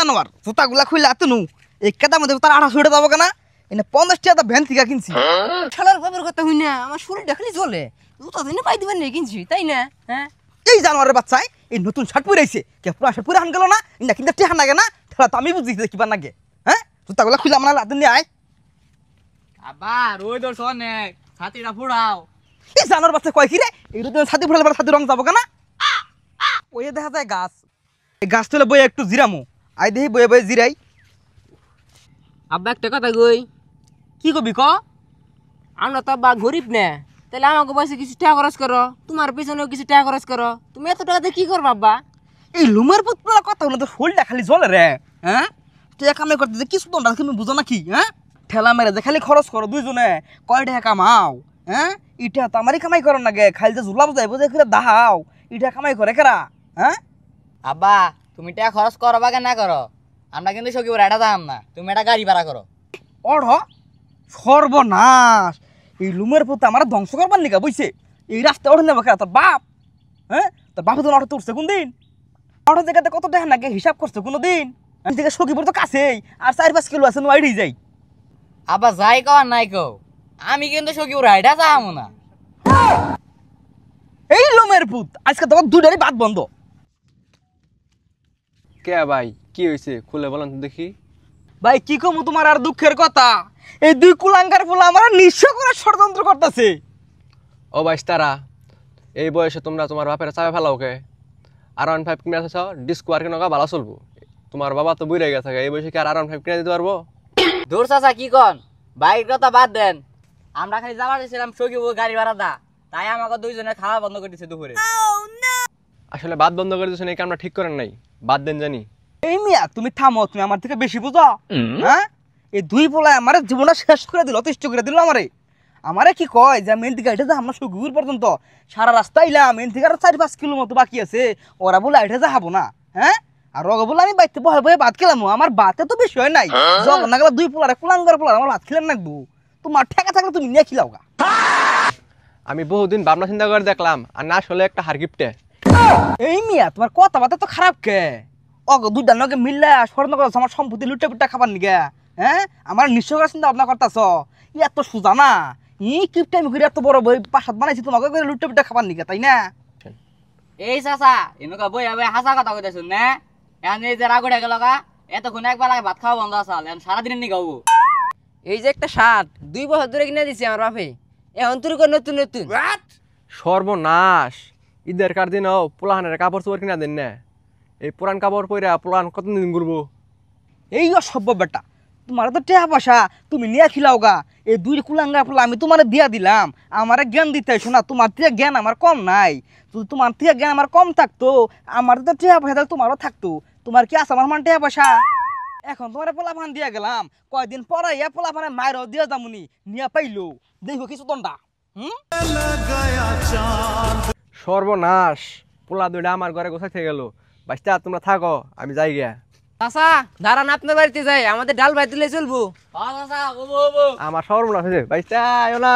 জানোয়ার জুতাগুলা খুললে এত নু এই কেদার মধ্যে তার 28 যাবো কেনা এনে 50 টাকা ভ্যান থেকে কিনছি শালার বাবার কথা হই না আমার শরীরটা খালি জ্বলে জুতা দিনে পাই দিবেন নেই কিনছি তাই না হ্যাঁ এই জানোয়ারের বাচ্চাই এই নতুন শার্ট পরে আইছে কে পুরা শার্ট পরে হান গেল না ইনা কিন্তু টেহা লাগে না তাহলে তো আমি বুঝি কিবা নাগে হ্যাঁ জুতাগুলা খুলে আমার লাদ নিয়ে আয় আবার ওই দর শোনে ছাতিটা ফুড়াও এই জানোয়ার বাচ্চা কয় কি রে এই রোদে ছাতি ফুড়ালে পরে ছাতি রং যাবো কেনা ওই দেখা যায় গাছ এই গাছ তুলে বই একটু জিরামু আই দেখি বয়ে বয়ে জিরাই আব্বা একটা কথা কই কি কবি ক আমরা তো আব্বা গরিব না তাহলে আমাকে পয়সা কিছু টাকা খরচ করো তোমার পেছনেও কিছু টাকা খরচ করো তুমি এত টাকাতে কি করবা আব্বা এই লুমের পুতলা কথা হলো তো শরীরটা খালি জ্বলে রে হ্যাঁ তুই কামে করতে যে কিছু তোমরা তুমি বুঝো নাকি হ্যাঁ ঠেলা মেরে যে খালি খরচ করো দুইজনে কয় টাকা কামাও হ্যাঁ ইটা তো আমারই কামাই করো নাগে খালি যে ঝুলাব যাইব যে খুলে দাহাও ইটা কামাই করে কেরা হ্যাঁ আব্বা তুমি টাকা খরচ করো বা না করো আমরা কিন্তু সকিবার এটা দাম না তুমি এটা গাড়ি ভাড়া করো অড় সর্বনাশ এই লুমের পুত আমার ধ্বংস করবার নিকা বুঝছে এই রাস্তা ওঠে নেবো কেরা তোর বাপ হ্যাঁ তোর বাপে তো অটো তুলছে কোন দিন অটো জায়গাতে কত টাকা নাকি হিসাব করছে কোনো দিন থেকে সকিপুর তো কাছেই আর 4-5 কিলো আছে নোয়াইড়ি যাই আব্বা যাই কও আর নাই কও আমি কিন্তু সকিবার এটা যাবো না এই লোমের পুত আজকে তোমার দুটারই বাদ বন্ধ কে ভাই কি হয়েছে খুলে বলেন তো দেখি ভাই কি কমু তোমার আর দুঃখের কথা এই দুই কুলাঙ্গার ফুলা আমার নিঃস্ব করে ষড়যন্ত্র করতেছে ও ভাই তারা এই বয়সে তোমরা তোমার বাপের চাপে ফেলাও কে R15 কিনে আসছ ডিস্কো আর কেন ভালো চলবো তোমার বাবা তো বুড়ে গেছে এই বয়সে কি আর R15 কিনে দিতে পারবো দূর চাচা কি কন বাইরের কথা বাদ দেন আমরা খালি যাবার দিয়েছিলাম সকিপুর গাড়ি ভাড়া দা তাই আমাকে দুইজনে খাওয়া বন্ধ করে দিচ্ছে দুপুরে আসলে বাদ বন্ধ করে দিয়েছেন এই কামটা ঠিক করেন নাই বাদ দেন জানি এই মিয়া তুমি থামো তুমি আমার থেকে বেশি বুঝো হ্যাঁ এই দুই পোলা আমার জীবনটা শেষ করে দিল অতিষ্ঠ করে দিল আমারে কি কয় যে মেন থেকে এটা যা আমরা সুগুর পর্যন্ত সারা রাস্তা ইলাম মেন থেকে আর 4-5 কিলো মতো বাকি আছে ওরা বলে এটা যা হাবো না হ্যাঁ আর রগ বলে আমি বাইতে বহে বহে ভাত খেলাম আমার ভাতে তো বেশি হয় নাই যখন না গেলে দুই পোলারে কুলাঙ্গার পোলার আমার ভাত খেলেন নাকবো তোমার ঠেকা থাকলে তুমি নিয়ে খিলাও গা আমি বহুদিন ভাবনা চিন্তা করে দেখলাম আর না আসলে একটা হার গিফটে এই মিয়া তোমার কথাবার্তা তো খারাপ কে অগ দুইটা নগে মিললা স্বর্ণ করছ আমার সম্পত্তি লুটে পুটে খাবার নিগে হ্যাঁ আমার নিঃস্ব করে চিন্তা ভাবনা করতেছ ই এত সোজা না ই কিপটা আমি করে এত বড় বই পাশাত বানাইছি তোমাকে করে লুটে পুটে খাবার নিগে তাই না এই চাচা এনেকা বই আবে হাসা কথা কইতেছুন না এখন এই যে রাগড়ে গেল গা এতক্ষণ একবার লাগে ভাত খাওয়া বন্ধ আসাল এখন সারাদিন নি গাবো এই যে একটা শার্ট 2 বছর ধরে কিনে দিছি আমার বাপে এখন তুই নতুন নতুন সর্বনাশ ঈদের কার দিনও পোলাহানের কাপড় চোপড় কিনা দেন না এই পুরান কাপড় পরে পোলাহান কতদিন ঘুরবো এই অসভ্য বেটা তোমার তো টেহা পয়সা তুমি নিয়ে খিলাও গা এই দুই কুলাঙ্গা ফুলা আমি তোমার দিয়া দিলাম আমারে জ্ঞান দিতে শোনা তোমার থেকে জ্ঞান আমার কম নাই যদি তোমার থেকে জ্ঞান আমার কম থাকতো আমার তো টেহা পয়সা তোমারও থাকতো তোমার কি আছে আমার মান টেহা পয়সা এখন তোমার পোলা ফান দিয়া গেলাম কয়দিন পরে পোলা ফানে মায়েরও দিয়া যামুনি নিয়ে পাইলো দেখো কিছু দণ্ডা সর্বনাশ পোলা দুইটা আমার ঘরে গোছাই থেকে গেল বাইস্তা তোমরা থাকো আমি যাই গিয়া চাচা দাঁড়ান আপনার বাড়িতে যাই আমাদের ডাল ভাই দিলে চলবো আমার সর্বনাশ হয়েছে বাইস্তা আয়ো না